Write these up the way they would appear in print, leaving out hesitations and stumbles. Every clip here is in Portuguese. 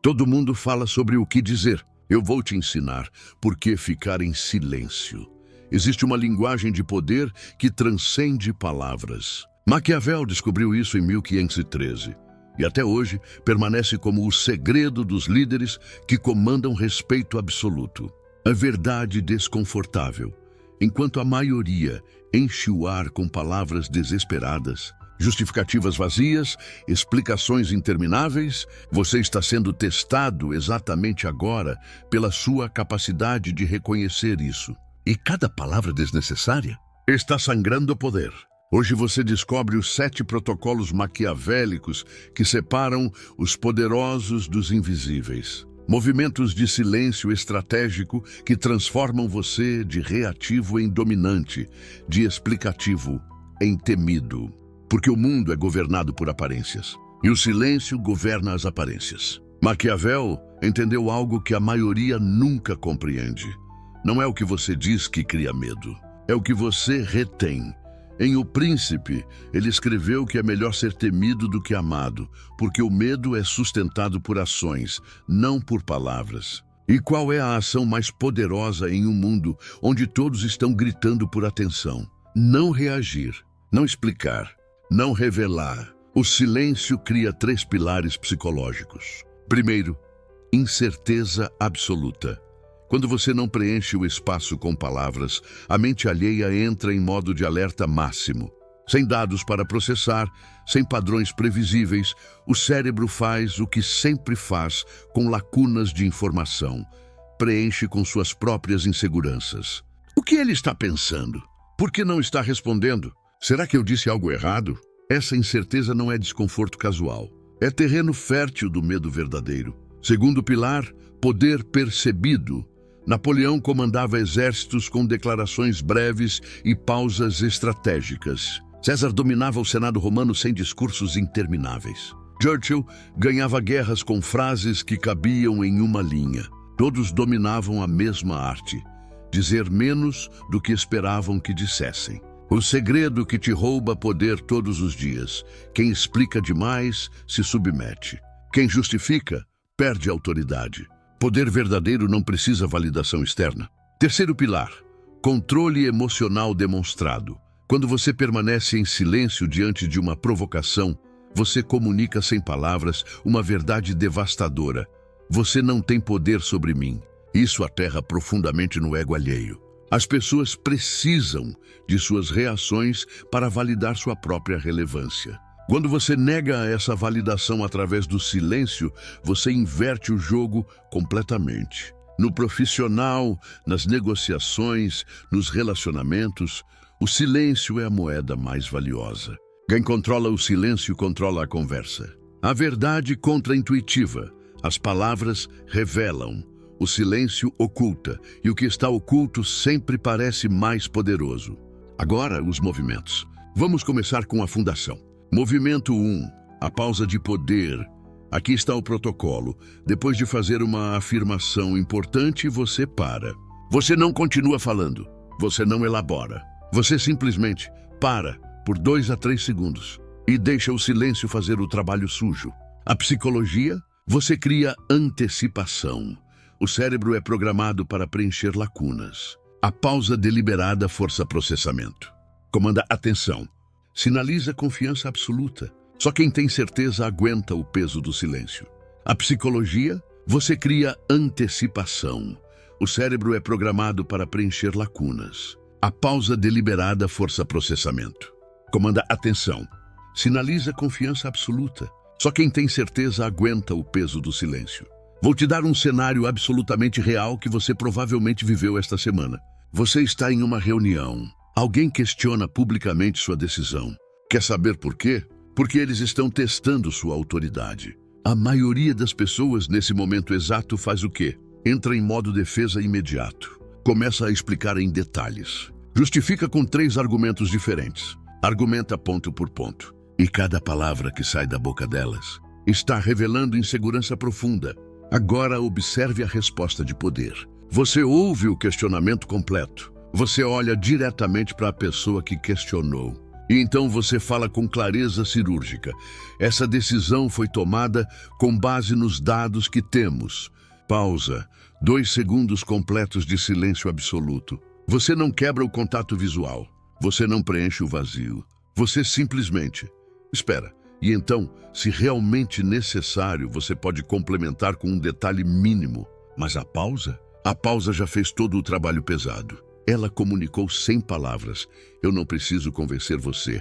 Todo mundo fala sobre o que dizer. Eu vou te ensinar por que ficar em silêncio. Existe uma linguagem de poder que transcende palavras. Maquiavel descobriu isso em 1513 e até hoje permanece como o segredo dos líderes que comandam respeito absoluto. A verdade desconfortável, enquanto a maioria enche o ar com palavras desesperadas, justificativas vazias, explicações intermináveis, você está sendo testado exatamente agora pela sua capacidade de reconhecer isso. E cada palavra desnecessária está sangrando poder. Hoje você descobre os 7 protocolos maquiavélicos que separam os poderosos dos invisíveis. Movimentos de silêncio estratégico que transformam você de reativo em dominante, de explicativo em temido. Porque o mundo é governado por aparências, e o silêncio governa as aparências. Maquiavel entendeu algo que a maioria nunca compreende. Não é o que você diz que cria medo, é o que você retém. Em O Príncipe, ele escreveu que é melhor ser temido do que amado, porque o medo é sustentado por ações, não por palavras. E qual é a ação mais poderosa em um mundo onde todos estão gritando por atenção? Não reagir, não explicar, não revelar. O silêncio cria 3 pilares psicológicos. Primeiro, incerteza absoluta. Quando você não preenche o espaço com palavras, a mente alheia entra em modo de alerta máximo. Sem dados para processar, sem padrões previsíveis, o cérebro faz o que sempre faz com lacunas de informação. Preenche com suas próprias inseguranças. O que ele está pensando? Por que não está respondendo? Será que eu disse algo errado? Essa incerteza não é desconforto casual. É terreno fértil do medo verdadeiro. Segundo pilar, poder percebido. Napoleão comandava exércitos com declarações breves e pausas estratégicas. César dominava o Senado romano sem discursos intermináveis. Churchill ganhava guerras com frases que cabiam em uma linha. Todos dominavam a mesma arte: dizer menos do que esperavam que dissessem. O segredo que te rouba poder todos os dias. Quem explica demais se submete. Quem justifica perde autoridade. Poder verdadeiro não precisa validação externa. Terceiro pilar, controle emocional demonstrado. Quando você permanece em silêncio diante de uma provocação, você comunica sem palavras uma verdade devastadora. Você não tem poder sobre mim. Isso aterra profundamente no ego alheio. As pessoas precisam de suas reações para validar sua própria relevância. Quando você nega essa validação através do silêncio, você inverte o jogo completamente. No profissional, nas negociações, nos relacionamentos, o silêncio é a moeda mais valiosa. Quem controla o silêncio controla a conversa. A verdade contra-intuitiva. As palavras revelam. O silêncio oculta, e o que está oculto sempre parece mais poderoso. Agora, os movimentos. Vamos começar com a fundação. Movimento 1. A pausa de poder. Aqui está o protocolo. Depois de fazer uma afirmação importante, você para. Você não continua falando. Você não elabora. Você simplesmente para por 2 a 3 segundos e deixa o silêncio fazer o trabalho sujo. A psicologia, você cria antecipação. O cérebro é programado para preencher lacunas. A pausa deliberada força processamento. Comanda atenção. Sinaliza confiança absoluta. Só quem tem certeza aguenta o peso do silêncio. A psicologia, você cria antecipação. O cérebro é programado para preencher lacunas. A pausa deliberada força processamento. Comanda atenção. Sinaliza confiança absoluta. Só quem tem certeza aguenta o peso do silêncio. Vou te dar um cenário absolutamente real que você provavelmente viveu esta semana. Você está em uma reunião. Alguém questiona publicamente sua decisão. Quer saber por quê? Porque eles estão testando sua autoridade. A maioria das pessoas nesse momento exato faz o quê? Entra em modo defesa imediato. Começa a explicar em detalhes. Justifica com 3 argumentos diferentes. Argumenta ponto por ponto. E cada palavra que sai da boca delas está revelando insegurança profunda. Agora observe a resposta de poder. Você ouve o questionamento completo. Você olha diretamente para a pessoa que questionou. E então você fala com clareza cirúrgica. Essa decisão foi tomada com base nos dados que temos. Pausa. 2 segundos completos de silêncio absoluto. Você não quebra o contato visual. Você não preenche o vazio. Você simplesmente espera. E então, se realmente necessário, você pode complementar com um detalhe mínimo. Mas a pausa já fez todo o trabalho pesado. Ela comunicou sem palavras. Eu não preciso convencer você.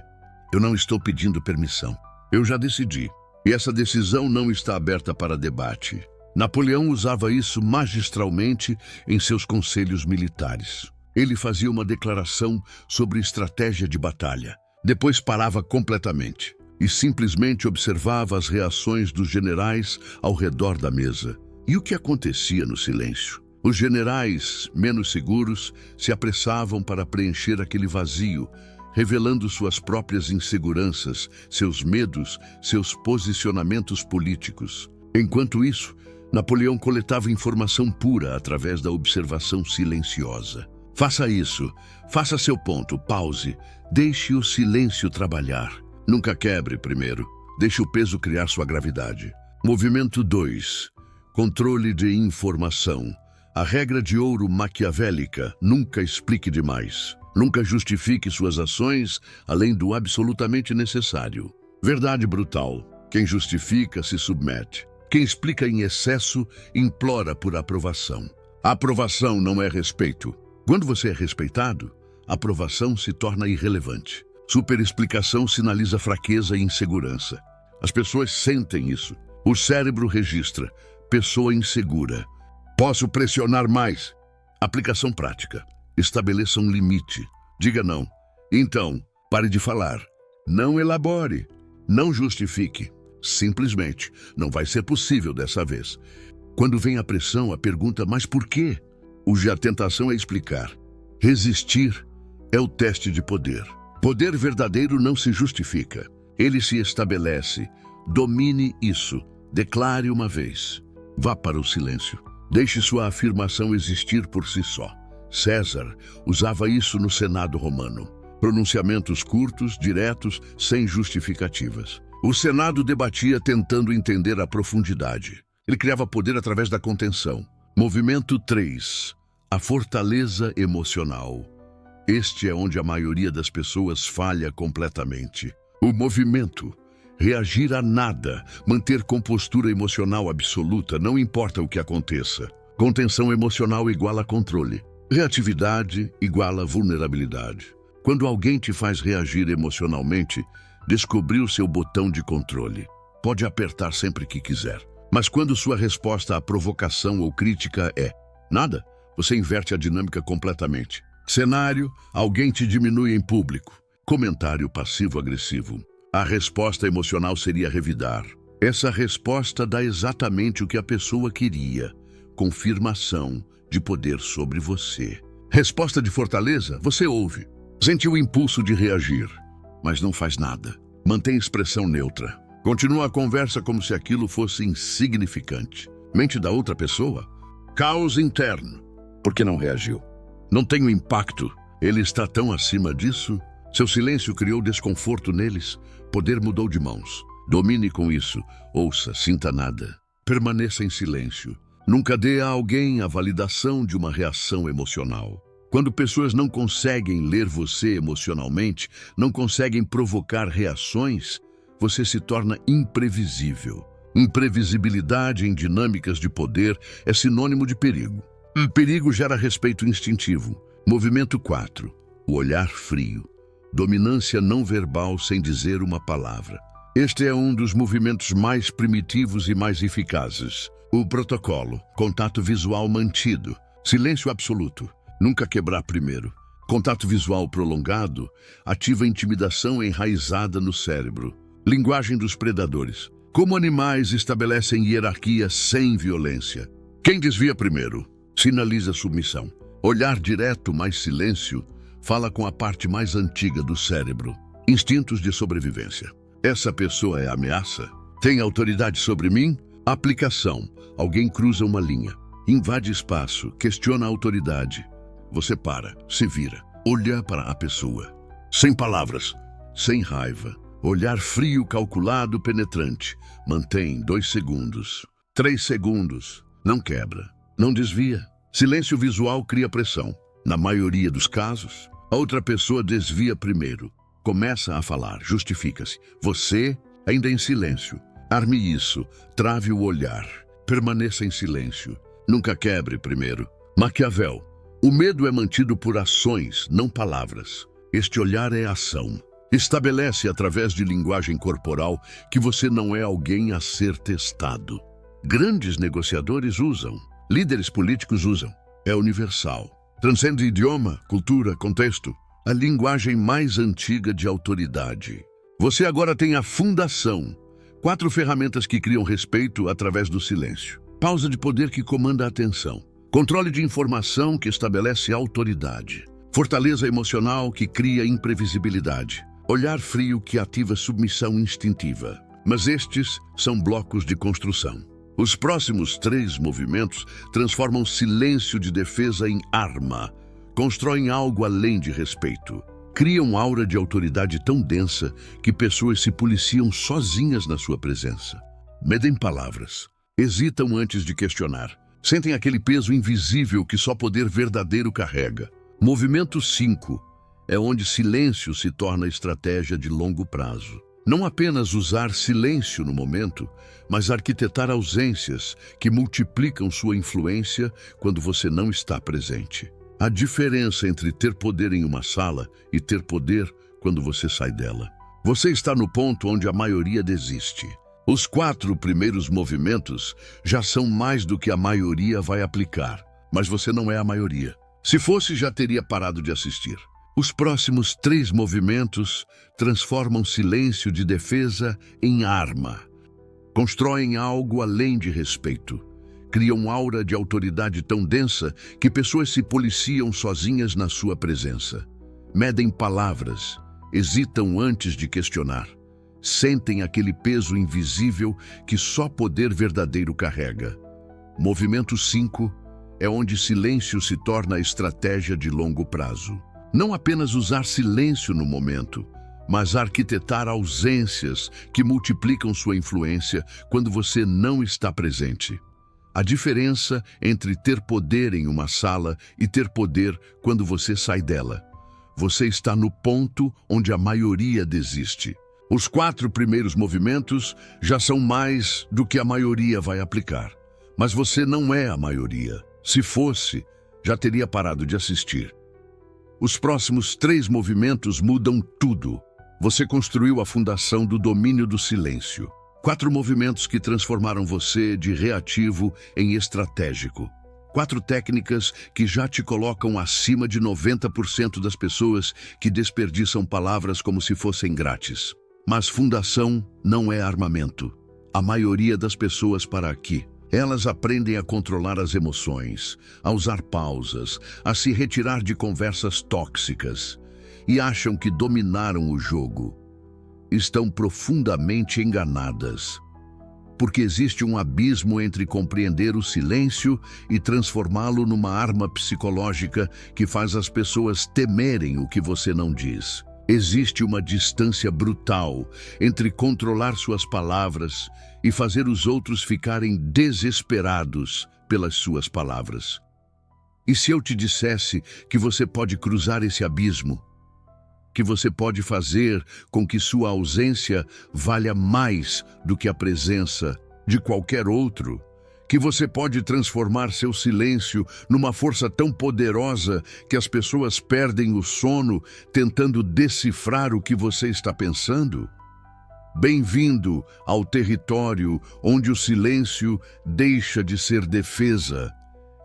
Eu não estou pedindo permissão. Eu já decidi. E essa decisão não está aberta para debate. Napoleão usava isso magistralmente em seus conselhos militares. Ele fazia uma declaração sobre estratégia de batalha. Depois parava completamente e simplesmente observava as reações dos generais ao redor da mesa. E o que acontecia no silêncio? Os generais, menos seguros, se apressavam para preencher aquele vazio, revelando suas próprias inseguranças, seus medos, seus posicionamentos políticos. Enquanto isso, Napoleão coletava informação pura através da observação silenciosa. Faça isso. Faça seu ponto. Pause. Deixe o silêncio trabalhar. Nunca quebre primeiro. Deixe o peso criar sua gravidade. Movimento 2. Controle de informação. A regra de ouro maquiavélica: nunca explique demais. Nunca justifique suas ações além do absolutamente necessário. Verdade brutal: quem justifica se submete. Quem explica em excesso implora por aprovação. A aprovação não é respeito. Quando você é respeitado, a aprovação se torna irrelevante. Superexplicação sinaliza fraqueza e insegurança. As pessoas sentem isso. O cérebro registra: pessoa insegura. Posso pressionar mais. Aplicação prática. Estabeleça um limite. Diga não. Então, pare de falar. Não elabore. Não justifique. Simplesmente, não vai ser possível dessa vez. Quando vem a pressão, a pergunta: mas por quê? A tentação é explicar. Resistir é o teste de poder. Poder verdadeiro não se justifica. Ele se estabelece. Domine isso. Declare uma vez. Vá para o silêncio. Deixe sua afirmação existir por si só. César usava isso no Senado romano. Pronunciamentos curtos, diretos, sem justificativas. O Senado debatia tentando entender a profundidade. Ele criava poder através da contenção. Movimento 3. A fortaleza emocional. Este é onde a maioria das pessoas falha completamente. O movimento. Reagir a nada. Manter compostura emocional absoluta, não importa o que aconteça. Contenção emocional iguala controle. Reatividade iguala vulnerabilidade. Quando alguém te faz reagir emocionalmente, descobriu seu botão de controle. Pode apertar sempre que quiser. Mas quando sua resposta à provocação ou crítica é nada, você inverte a dinâmica completamente. Cenário: alguém te diminui em público. Comentário passivo-agressivo. A resposta emocional seria revidar. Essa resposta dá exatamente o que a pessoa queria. Confirmação de poder sobre você. Resposta de fortaleza: você ouve. Sentiu o impulso de reagir, mas não faz nada. Mantém expressão neutra. Continua a conversa como se aquilo fosse insignificante. Mente da outra pessoa: caos interno. Por que não reagiu? Não tem o impacto. Ele está tão acima disso. Seu silêncio criou desconforto neles. Poder mudou de mãos. Domine com isso. Ouça, sinta nada. Permaneça em silêncio. Nunca dê a alguém a validação de uma reação emocional. Quando pessoas não conseguem ler você emocionalmente, não conseguem provocar reações, você se torna imprevisível. Imprevisibilidade em dinâmicas de poder é sinônimo de perigo. Perigo gera respeito instintivo. Movimento 4. O olhar frio. Dominância não verbal sem dizer uma palavra. Este é um dos movimentos mais primitivos e mais eficazes. O protocolo. Contato visual mantido. Silêncio absoluto. Nunca quebrar primeiro. Contato visual prolongado ativa intimidação enraizada no cérebro. Linguagem dos predadores. Como animais estabelecem hierarquia sem violência. Quem desvia primeiro sinaliza submissão. Olhar direto mais silêncio fala com a parte mais antiga do cérebro. Instintos de sobrevivência. Essa pessoa é ameaça? Tem autoridade sobre mim? Aplicação. Alguém cruza uma linha. Invade espaço. Questiona a autoridade. Você para. Se vira. Olha para a pessoa. Sem palavras. sem raiva. Olhar frio, calculado, penetrante. Mantém 2 segundos. 3 segundos. Não quebra. Não desvia. Silêncio visual cria pressão. Na maioria dos casos, a outra pessoa desvia primeiro. Começa a falar, justifica-se. Você, ainda em silêncio. Arme isso. Trave o olhar. Permaneça em silêncio. Nunca quebre primeiro. Maquiavel. O medo é mantido por ações, não palavras. Este olhar é ação. Estabelece através de linguagem corporal que você não é alguém a ser testado. Grandes negociadores usam, líderes políticos usam. É universal. Transcende idioma, cultura, contexto. A linguagem mais antiga de autoridade. Você agora tem a fundação. 4 ferramentas que criam respeito através do silêncio. Pausa de poder que comanda a atenção. Controle de informação que estabelece autoridade. Fortaleza emocional que cria imprevisibilidade. Olhar frio que ativa submissão instintiva. Mas estes são blocos de construção. Os próximos 3 movimentos transformam silêncio de defesa em arma. Constroem algo além de respeito. Criam aura de autoridade tão densa que pessoas se policiam sozinhas na sua presença. Medem palavras. Hesitam antes de questionar. Sentem aquele peso invisível que só poder verdadeiro carrega. Movimento 5 é onde silêncio se torna estratégia de longo prazo. Não apenas usar silêncio no momento, mas arquitetar ausências que multiplicam sua influência quando você não está presente. A diferença entre ter poder em uma sala e ter poder quando você sai dela. Você está no ponto onde a maioria desiste. Os 4 primeiros movimentos já são mais do que a maioria vai aplicar, mas você não é a maioria. Se fosse, já teria parado de assistir. Os próximos 3 movimentos transformam silêncio de defesa em arma. Constroem algo além de respeito. Criam aura de autoridade tão densa que pessoas se policiam sozinhas na sua presença. Medem palavras, hesitam antes de questionar. Sentem aquele peso invisível que só poder verdadeiro carrega. Movimento 5 é onde silêncio se torna a estratégia de longo prazo. Não apenas usar silêncio no momento, mas arquitetar ausências que multiplicam sua influência quando você não está presente. A diferença entre ter poder em uma sala e ter poder quando você sai dela. Você está no ponto onde a maioria desiste. Os 4 primeiros movimentos já são mais do que a maioria vai aplicar. Mas você não é a maioria. Se fosse, já teria parado de assistir. Os próximos 3 movimentos mudam tudo. Você construiu a fundação do domínio do silêncio. 4 movimentos que transformaram você de reativo em estratégico. 4 técnicas que já te colocam acima de 90% das pessoas que desperdiçam palavras como se fossem grátis. Mas fundação não é armamento. A maioria das pessoas para aqui. Elas aprendem a controlar as emoções, a usar pausas, a se retirar de conversas tóxicas e acham que dominaram o jogo. Estão profundamente enganadas, porque existe um abismo entre compreender o silêncio e transformá-lo numa arma psicológica que faz as pessoas temerem o que você não diz. Existe uma distância brutal entre controlar suas palavras e fazer os outros ficarem desesperados pelas suas palavras. E se eu te dissesse que você pode cruzar esse abismo? Que você pode fazer com que sua ausência valha mais do que a presença de qualquer outro? Que você pode transformar seu silêncio numa força tão poderosa que as pessoas perdem o sono tentando decifrar o que você está pensando? Bem-vindo ao território onde o silêncio deixa de ser defesa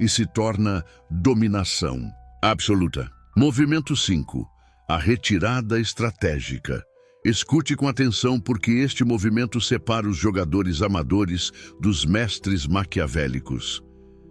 e se torna dominação absoluta. Movimento 5. A retirada estratégica. Escute com atenção porque este movimento separa os jogadores amadores dos mestres maquiavélicos.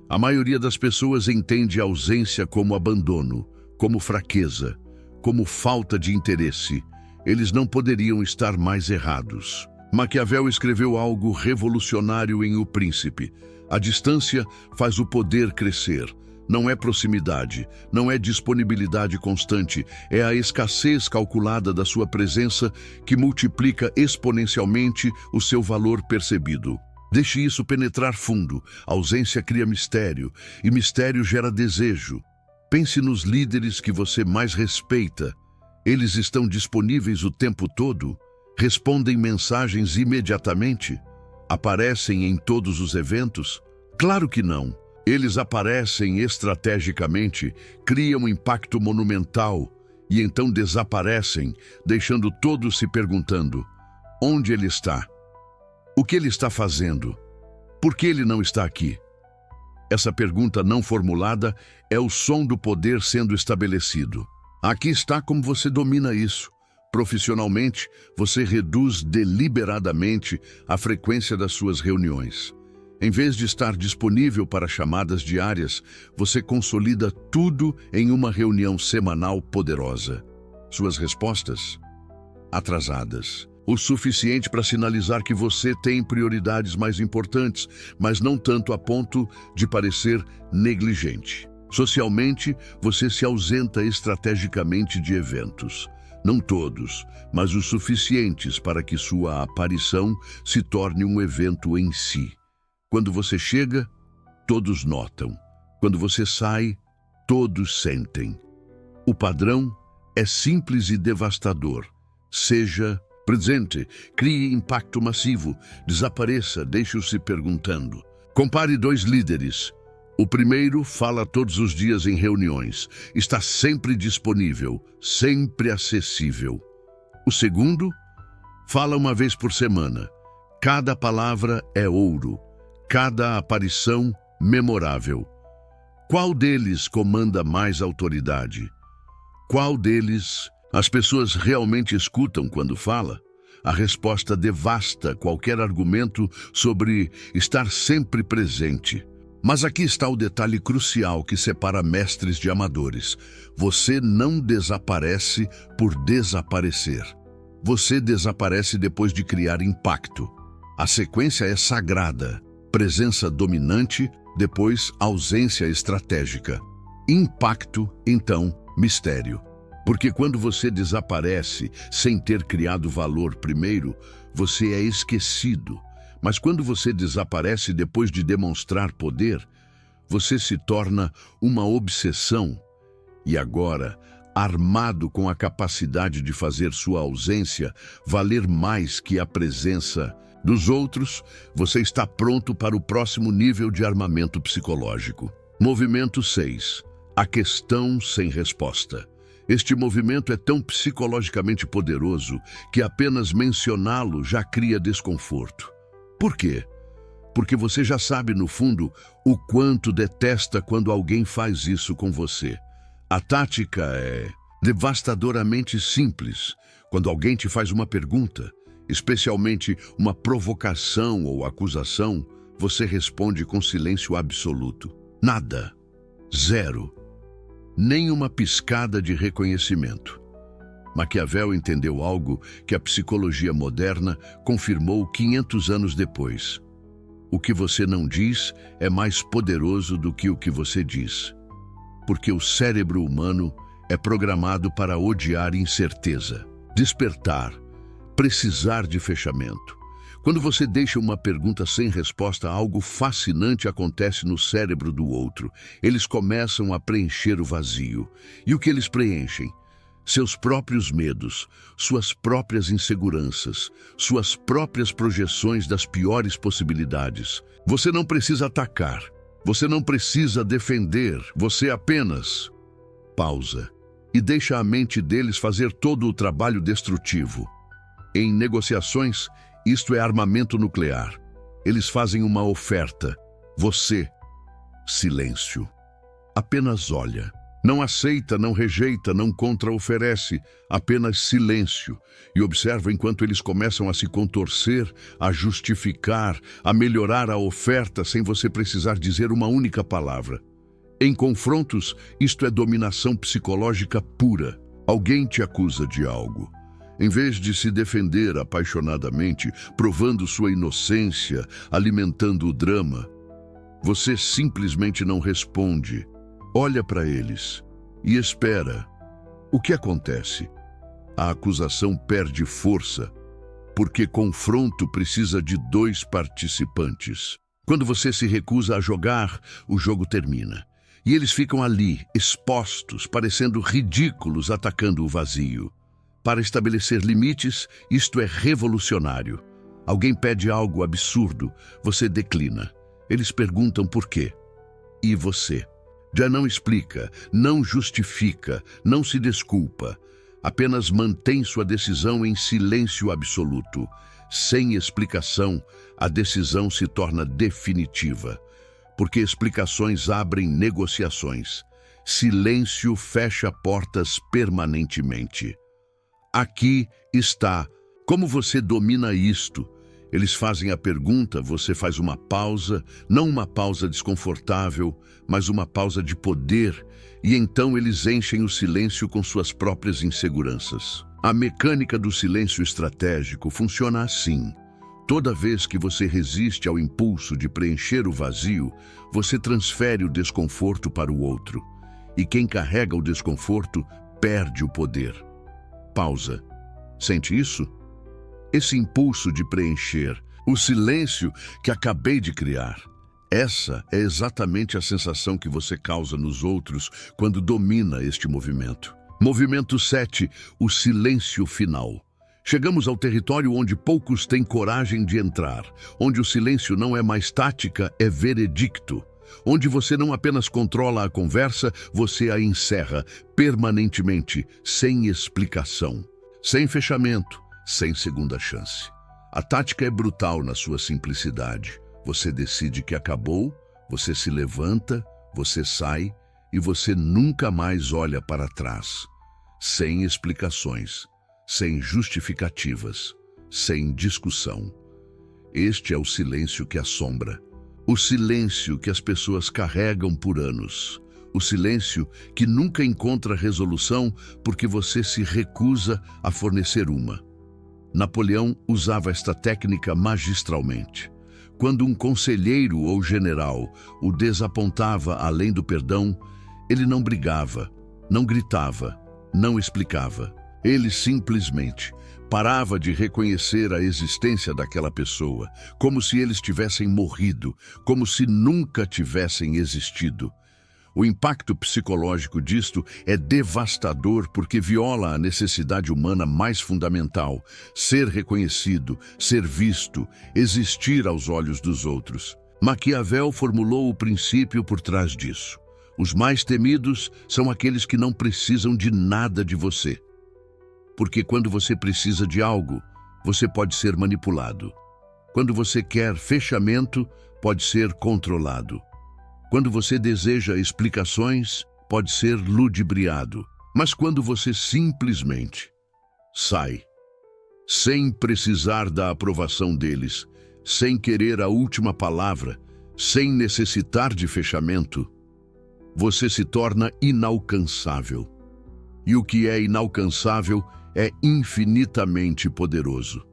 A maioria das pessoas entende a ausência como abandono, como fraqueza, como falta de interesse. Eles não poderiam estar mais errados. Maquiavel escreveu algo revolucionário em O Príncipe. A distância faz o poder crescer, Não é proximidade, não é disponibilidade constante, é a escassez calculada da sua presença que multiplica exponencialmente o seu valor percebido. Deixe isso penetrar fundo. A ausência cria mistério, e mistério gera desejo. Pense nos líderes que você mais respeita. Eles estão disponíveis o tempo todo? Respondem mensagens imediatamente? Aparecem em todos os eventos? Claro que não. Eles aparecem estrategicamente, criam um impacto monumental e então desaparecem, deixando todos se perguntando: onde ele está? O que ele está fazendo? Por que ele não está aqui? Essa pergunta não formulada é o som do poder sendo estabelecido. Aqui está como você domina isso. Profissionalmente, você reduz deliberadamente a frequência das suas reuniões. Em vez de estar disponível para chamadas diárias, você consolida tudo em uma reunião semanal poderosa. Suas respostas? Atrasadas. O suficiente para sinalizar que você tem prioridades mais importantes, mas não tanto a ponto de parecer negligente. Socialmente, você se ausenta estrategicamente de eventos. Não todos, mas os suficientes para que sua aparição se torne um evento em si. Quando você chega, todos notam. Quando você sai, todos sentem. O padrão é simples e devastador. Seja presente, crie impacto massivo, desapareça, deixe-o se perguntando. Compare dois líderes. O primeiro fala todos os dias em reuniões, está sempre disponível, sempre acessível. O segundo fala uma vez por semana. Cada palavra é ouro, cada aparição memorável. Qual deles comanda mais autoridade? Qual deles as pessoas realmente escutam quando fala? A resposta devasta qualquer argumento sobre estar sempre presente. Mas aqui está o detalhe crucial que separa mestres de amadores. Você não desaparece por desaparecer. Você desaparece depois de criar impacto. A sequência é sagrada. Presença dominante, depois ausência estratégica. Impacto, então, mistério. Porque quando você desaparece sem ter criado valor primeiro, você é esquecido. Mas quando você desaparece depois de demonstrar poder, você se torna uma obsessão. E agora, armado com a capacidade de fazer sua ausência valer mais que a presença dos outros, você está pronto para o próximo nível de armamento psicológico. Movimento 6. A questão sem resposta. Este movimento é tão psicologicamente poderoso que apenas mencioná-lo já cria desconforto. Por quê? Porque você já sabe, no fundo, o quanto detesta quando alguém faz isso com você. A tática é devastadoramente simples. Quando alguém te faz uma pergunta, especialmente uma provocação ou acusação, você responde com silêncio absoluto. Nada. Zero. Nem uma piscada de reconhecimento. Maquiavel entendeu algo que a psicologia moderna confirmou 500 anos depois. O que você não diz é mais poderoso do que o que você diz. Porque o cérebro humano é programado para odiar incerteza, despertar, precisar de fechamento. Quando você deixa uma pergunta sem resposta, algo fascinante acontece no cérebro do outro. Eles começam a preencher o vazio. E o que eles preenchem? Seus próprios medos, suas próprias inseguranças, suas próprias projeções das piores possibilidades. Você não precisa atacar, você não precisa defender, você apenas pausa e deixa a mente deles fazer todo o trabalho destrutivo. Em negociações, isto é armamento nuclear. Eles fazem uma oferta. Você, silêncio. Apenas olha. Não aceita, não rejeita, não contra-oferece, apenas silêncio. E observa enquanto eles começam a se contorcer, a justificar, a melhorar a oferta sem você precisar dizer uma única palavra. Em confrontos, isto é dominação psicológica pura. Alguém te acusa de algo. Em vez de se defender apaixonadamente, provando sua inocência, alimentando o drama, você simplesmente não responde. Olha para eles e espera. O que acontece? A acusação perde força, porque confronto precisa de 2 participantes. Quando você se recusa a jogar, o jogo termina. E eles ficam ali, expostos, parecendo ridículos, atacando o vazio. Para estabelecer limites, isto é revolucionário. Alguém pede algo absurdo, você declina. Eles perguntam por quê. E você? Já não explica, não justifica, não se desculpa. Apenas mantém sua decisão em silêncio absoluto. Sem explicação, a decisão se torna definitiva. Porque explicações abrem negociações. Silêncio fecha portas permanentemente. Aqui está. Como você domina isto? Eles fazem a pergunta, você faz uma pausa, não uma pausa desconfortável, mas uma pausa de poder, e então eles enchem o silêncio com suas próprias inseguranças. A mecânica do silêncio estratégico funciona assim. Toda vez que você resiste ao impulso de preencher o vazio, você transfere o desconforto para o outro. E quem carrega o desconforto perde o poder. Pausa. Sente isso? Esse impulso de preencher, o silêncio que acabei de criar. Essa é exatamente a sensação que você causa nos outros quando domina este movimento. Movimento 7, o silêncio final. Chegamos ao território onde poucos têm coragem de entrar, onde o silêncio não é mais tática, é veredicto. Onde você não apenas controla a conversa, você a encerra permanentemente, sem explicação, sem fechamento, sem segunda chance. A tática é brutal na sua simplicidade. Você decide que acabou, você se levanta, você sai e você nunca mais olha para trás. Sem explicações, sem justificativas, sem discussão. Este é o silêncio que assombra. O silêncio que as pessoas carregam por anos. O silêncio que nunca encontra resolução porque você se recusa a fornecer uma. Napoleão usava esta técnica magistralmente. Quando um conselheiro ou general o desapontava além do perdão, ele não brigava, não gritava, não explicava. Ele simplesmente parava de reconhecer a existência daquela pessoa, como se eles tivessem morrido, como se nunca tivessem existido. O impacto psicológico disto é devastador porque viola a necessidade humana mais fundamental: ser reconhecido, ser visto, existir aos olhos dos outros. Maquiavel formulou o princípio por trás disso. Os mais temidos são aqueles que não precisam de nada de você. Porque quando você precisa de algo, você pode ser manipulado. Quando você quer fechamento, pode ser controlado. Quando você deseja explicações, pode ser ludibriado. Mas quando você simplesmente sai, sem precisar da aprovação deles, sem querer a última palavra, sem necessitar de fechamento, você se torna inalcançável. E o que é inalcançável é infinitamente poderoso.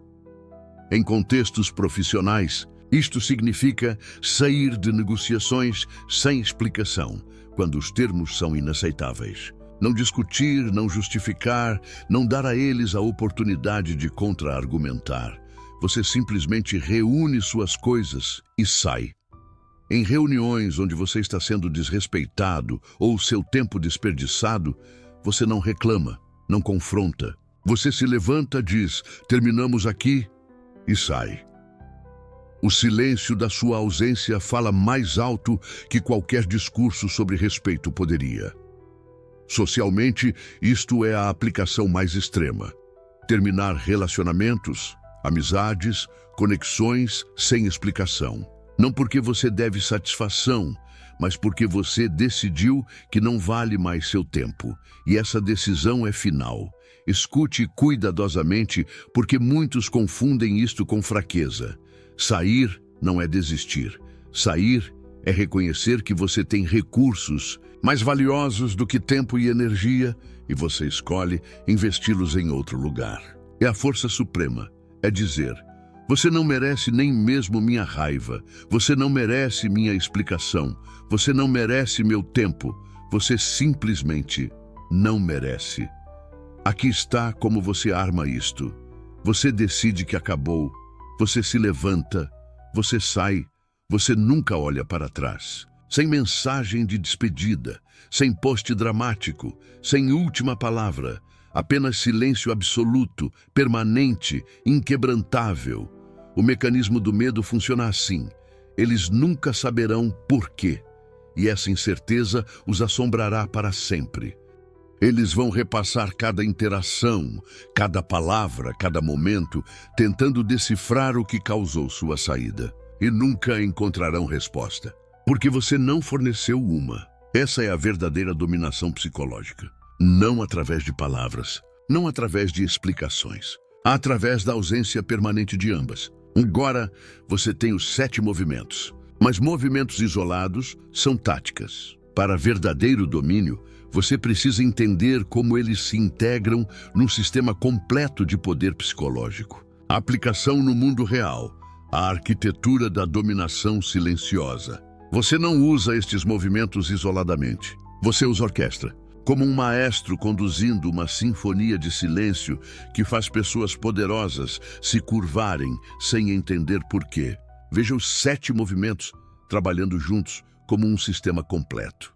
Em contextos profissionais, isto significa sair de negociações sem explicação, quando os termos são inaceitáveis. Não discutir, não justificar, não dar a eles a oportunidade de contra-argumentar. Você simplesmente reúne suas coisas e sai. Em reuniões onde você está sendo desrespeitado ou seu tempo desperdiçado, você não reclama, não confronta. Você se levanta, diz, terminamos aqui, e sai. O silêncio da sua ausência fala mais alto que qualquer discurso sobre respeito poderia. Socialmente, isto é a aplicação mais extrema. Terminar relacionamentos, amizades, conexões sem explicação. Não porque você deve satisfação, mas porque você decidiu que não vale mais seu tempo. E essa decisão é final. Escute cuidadosamente, porque muitos confundem isto com fraqueza. Sair não é desistir. Sair é reconhecer que você tem recursos mais valiosos do que tempo e energia e você escolhe investi-los em outro lugar. É a força suprema. É dizer, você não merece nem mesmo minha raiva. Você não merece minha explicação. Você não merece meu tempo. Você simplesmente não merece. Aqui está como você arma isto. Você decide que acabou, você se levanta, você sai, você nunca olha para trás. Sem mensagem de despedida, sem post dramático, sem última palavra, apenas silêncio absoluto, permanente, inquebrantável. O mecanismo do medo funciona assim. Eles nunca saberão por quê, e essa incerteza os assombrará para sempre. Eles vão repassar cada interação, cada palavra, cada momento, tentando decifrar o que causou sua saída. E nunca encontrarão resposta, porque você não forneceu uma. Essa é a verdadeira dominação psicológica. Não através de palavras, não através de explicações, através da ausência permanente de ambas. Agora, você tem os 7 movimentos, mas movimentos isolados são táticas. Para verdadeiro domínio, você precisa entender como eles se integram num sistema completo de poder psicológico. A aplicação no mundo real, a arquitetura da dominação silenciosa. Você não usa estes movimentos isoladamente. Você os orquestra, como um maestro conduzindo uma sinfonia de silêncio que faz pessoas poderosas se curvarem sem entender por quê. Veja os 7 movimentos trabalhando juntos como um sistema completo.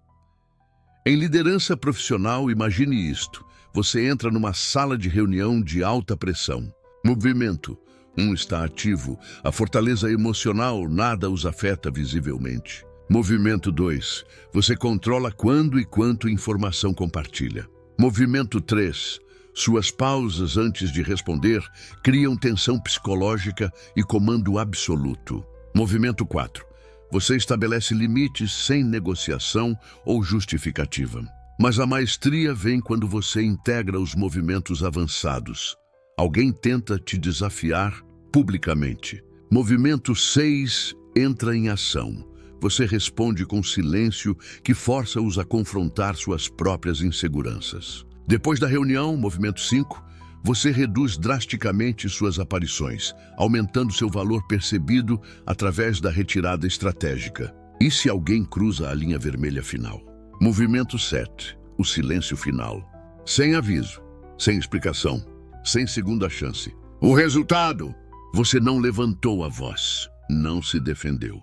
Em liderança profissional, imagine isto. Você entra numa sala de reunião de alta pressão. Movimento 1 está ativo. A fortaleza emocional nada os afeta visivelmente. Movimento 2. Você controla quando e quanto informação compartilha. Movimento 3. Suas pausas antes de responder criam tensão psicológica e comando absoluto. Movimento 4. Você estabelece limites sem negociação ou justificativa. Mas a maestria vem quando você integra os movimentos avançados. Alguém tenta te desafiar publicamente. Movimento 6 entra em ação. Você responde com silêncio que força-os a confrontar suas próprias inseguranças. Depois da reunião, movimento 5, você reduz drasticamente suas aparições, aumentando seu valor percebido através da retirada estratégica. E se alguém cruza a linha vermelha final? Movimento 7, o silêncio final. Sem aviso, sem explicação, sem segunda chance. O resultado? Você não levantou a voz, não se defendeu.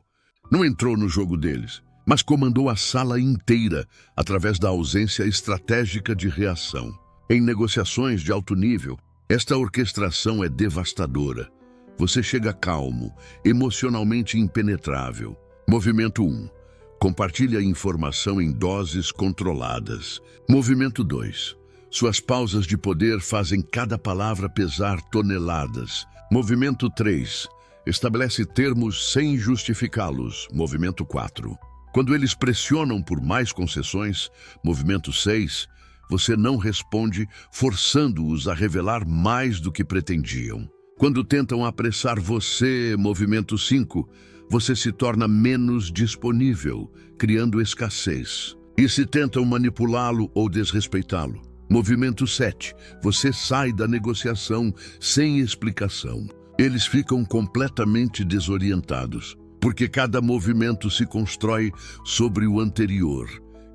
Não entrou no jogo deles, mas comandou a sala inteira através da ausência estratégica de reação. Em negociações de alto nível, esta orquestração é devastadora. Você chega calmo, emocionalmente impenetrável. Movimento 1. Compartilha informação em doses controladas. Movimento 2. Suas pausas de poder fazem cada palavra pesar toneladas. Movimento 3. Estabelece termos sem justificá-los. Movimento 4. Quando eles pressionam por mais concessões. Movimento 6. Você não responde, forçando-os a revelar mais do que pretendiam. Quando tentam apressar você. Movimento 5. Você se torna menos disponível, criando escassez. E se tentam manipulá-lo ou desrespeitá-lo. Movimento 7. Você sai da negociação sem explicação. Eles ficam completamente desorientados, porque cada movimento se constrói sobre o anterior,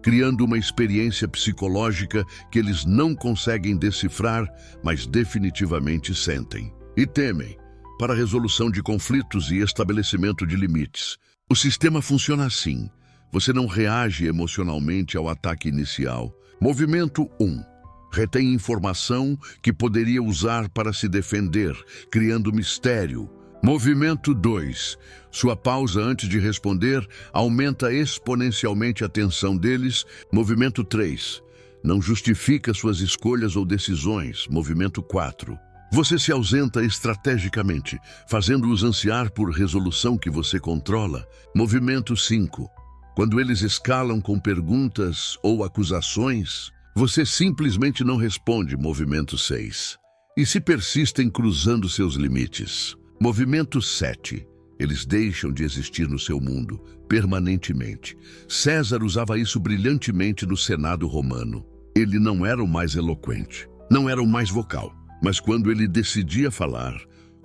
criando uma experiência psicológica que eles não conseguem decifrar, mas definitivamente sentem. E temem, para a resolução de conflitos e estabelecimento de limites. O sistema funciona assim. Você não reage emocionalmente ao ataque inicial. Movimento 1. Retém informação que poderia usar para se defender, criando mistério. Movimento 2. Sua pausa antes de responder aumenta exponencialmente a tensão deles. Movimento 3. Não justifica suas escolhas ou decisões. Movimento 4. Você se ausenta estrategicamente, fazendo-os ansiar por resolução que você controla. Movimento 5. Quando eles escalam com perguntas ou acusações, você simplesmente não responde. Movimento 6. E se persistem cruzando seus limites. Movimento 7. Eles deixam de existir no seu mundo, permanentemente. César usava isso brilhantemente no Senado romano. Ele não era o mais eloquente, não era o mais vocal. Mas quando ele decidia falar,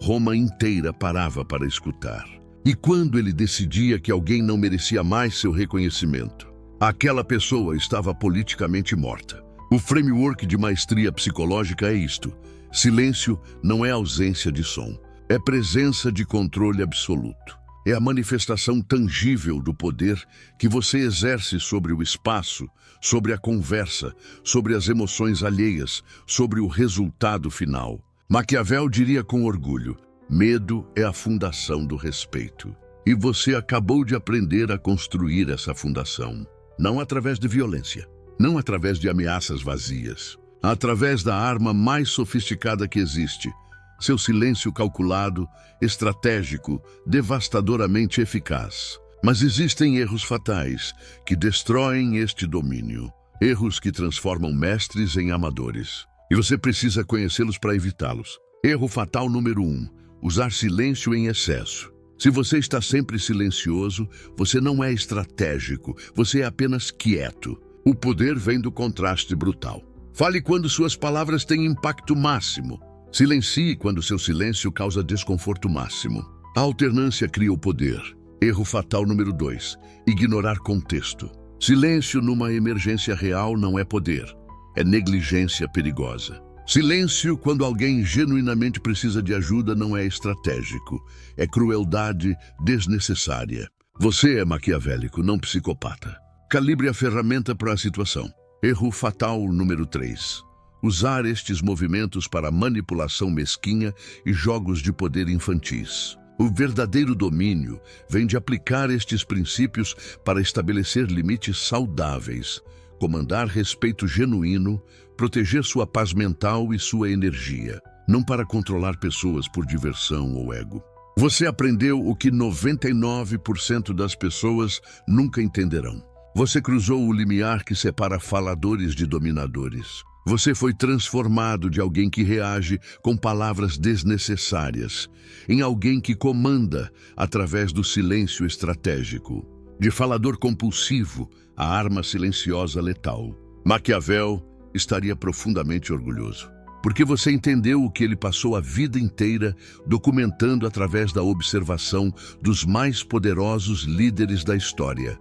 Roma inteira parava para escutar. E quando ele decidia que alguém não merecia mais seu reconhecimento, Aquela pessoa estava politicamente morta. O framework de maestria psicológica é isto: silêncio não é ausência de som, é presença de controle absoluto. É a manifestação tangível do poder que você exerce sobre o espaço, sobre a conversa, sobre as emoções alheias, sobre o resultado final. Maquiavel diria com orgulho: medo é a fundação do respeito. E você acabou de aprender a construir essa fundação. Não através de violência, não através de ameaças vazias, através da arma mais sofisticada que existe: seu silêncio calculado, estratégico, devastadoramente eficaz. Mas existem erros fatais que destroem este domínio. Erros que transformam mestres em amadores. E você precisa conhecê-los para evitá-los. Erro fatal número 1: usar silêncio em excesso. Se você está sempre silencioso, você não é estratégico, você é apenas quieto. O poder vem do contraste brutal. Fale quando suas palavras têm impacto máximo. Silencie quando seu silêncio causa desconforto máximo. A alternância cria o poder. Erro fatal número 2: ignorar contexto. Silêncio numa emergência real não é poder, é negligência perigosa. Silêncio quando alguém genuinamente precisa de ajuda não é estratégico, é crueldade desnecessária. Você é maquiavélico, não psicopata. Calibre a ferramenta para a situação. Erro fatal número 3: usar estes movimentos para manipulação mesquinha e jogos de poder infantis. O verdadeiro domínio vem de aplicar estes princípios para estabelecer limites saudáveis, comandar respeito genuíno, proteger sua paz mental e sua energia, não para controlar pessoas por diversão ou ego. Você aprendeu o que 99% das pessoas nunca entenderão. Você cruzou o limiar que separa faladores de dominadores. Você foi transformado de alguém que reage com palavras desnecessárias em alguém que comanda através do silêncio estratégico. De falador compulsivo a arma silenciosa letal. Maquiavel estaria profundamente orgulhoso, porque você entendeu o que ele passou a vida inteira documentando através da observação dos mais poderosos líderes da história.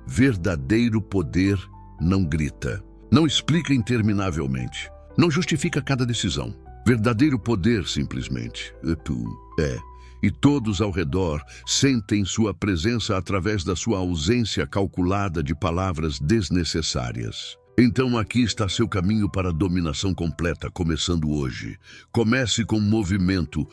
Verdadeiro poder não grita. Não explica interminavelmente. Não justifica cada decisão. Verdadeiro poder, simplesmente, é. E todos ao redor sentem sua presença através da sua ausência calculada de palavras desnecessárias. Então aqui está seu caminho para a dominação completa, começando hoje. Comece com movimento,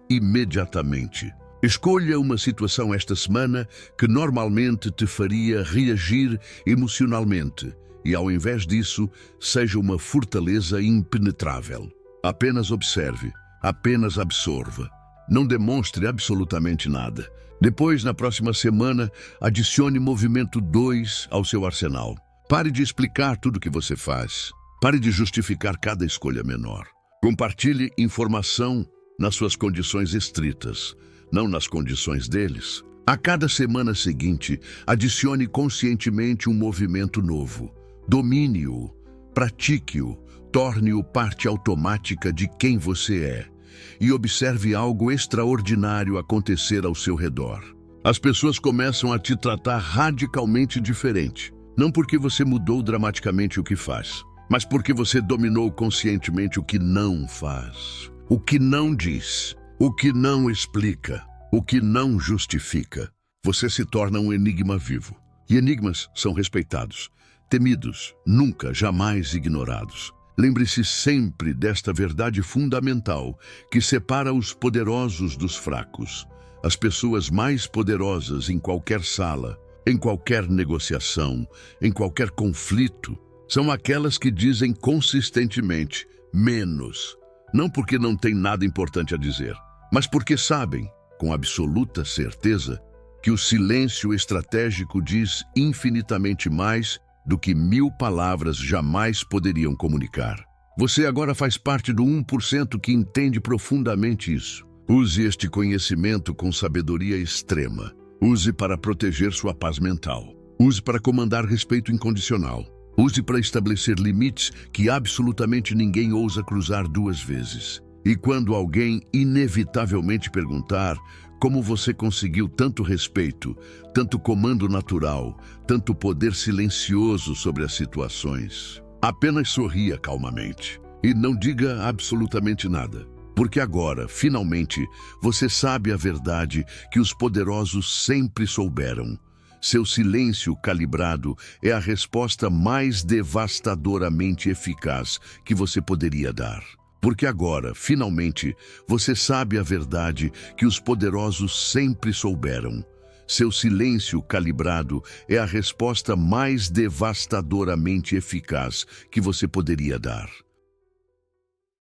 imediatamente. Escolha uma situação esta semana que normalmente te faria reagir emocionalmente. E, ao invés disso, seja uma fortaleza impenetrável. Apenas observe, apenas absorva. Não demonstre absolutamente nada. Depois, na próxima semana, adicione movimento 2 ao seu arsenal. Pare de explicar tudo o que você faz. Pare de justificar cada escolha menor. Compartilhe informação nas suas condições estritas, não nas condições deles. A cada semana seguinte, adicione conscientemente um movimento novo. Domine-o, pratique-o, torne-o parte automática de quem você é e observe algo extraordinário acontecer ao seu redor. As pessoas começam a te tratar radicalmente diferente, não porque você mudou dramaticamente o que faz, mas porque você dominou conscientemente o que não faz, o que não diz, o que não explica, o que não justifica. Você se torna um enigma vivo, e enigmas são respeitados, temidos, nunca, jamais ignorados. Lembre-se sempre desta verdade fundamental que separa os poderosos dos fracos. As pessoas mais poderosas em qualquer sala, em qualquer negociação, em qualquer conflito, são aquelas que dizem consistentemente menos. Não porque não tem nada importante a dizer, mas porque sabem, com absoluta certeza, que o silêncio estratégico diz infinitamente mais do que 1000 palavras jamais poderiam comunicar. Você agora faz parte do 1% que entende profundamente isso. Use este conhecimento com sabedoria extrema. Use para proteger sua paz mental. Use para comandar respeito incondicional. Use para estabelecer limites que absolutamente ninguém ousa cruzar 2 vezes. E quando alguém inevitavelmente perguntar como você conseguiu tanto respeito, tanto comando natural, tanto poder silencioso sobre as situações. Apenas sorria calmamente e não diga absolutamente nada. Porque agora, finalmente, você sabe a verdade que os poderosos sempre souberam. Seu silêncio calibrado é a resposta mais devastadoramente eficaz que você poderia dar. Porque agora, finalmente, você sabe a verdade que os poderosos sempre souberam. Seu silêncio calibrado é a resposta mais devastadoramente eficaz que você poderia dar.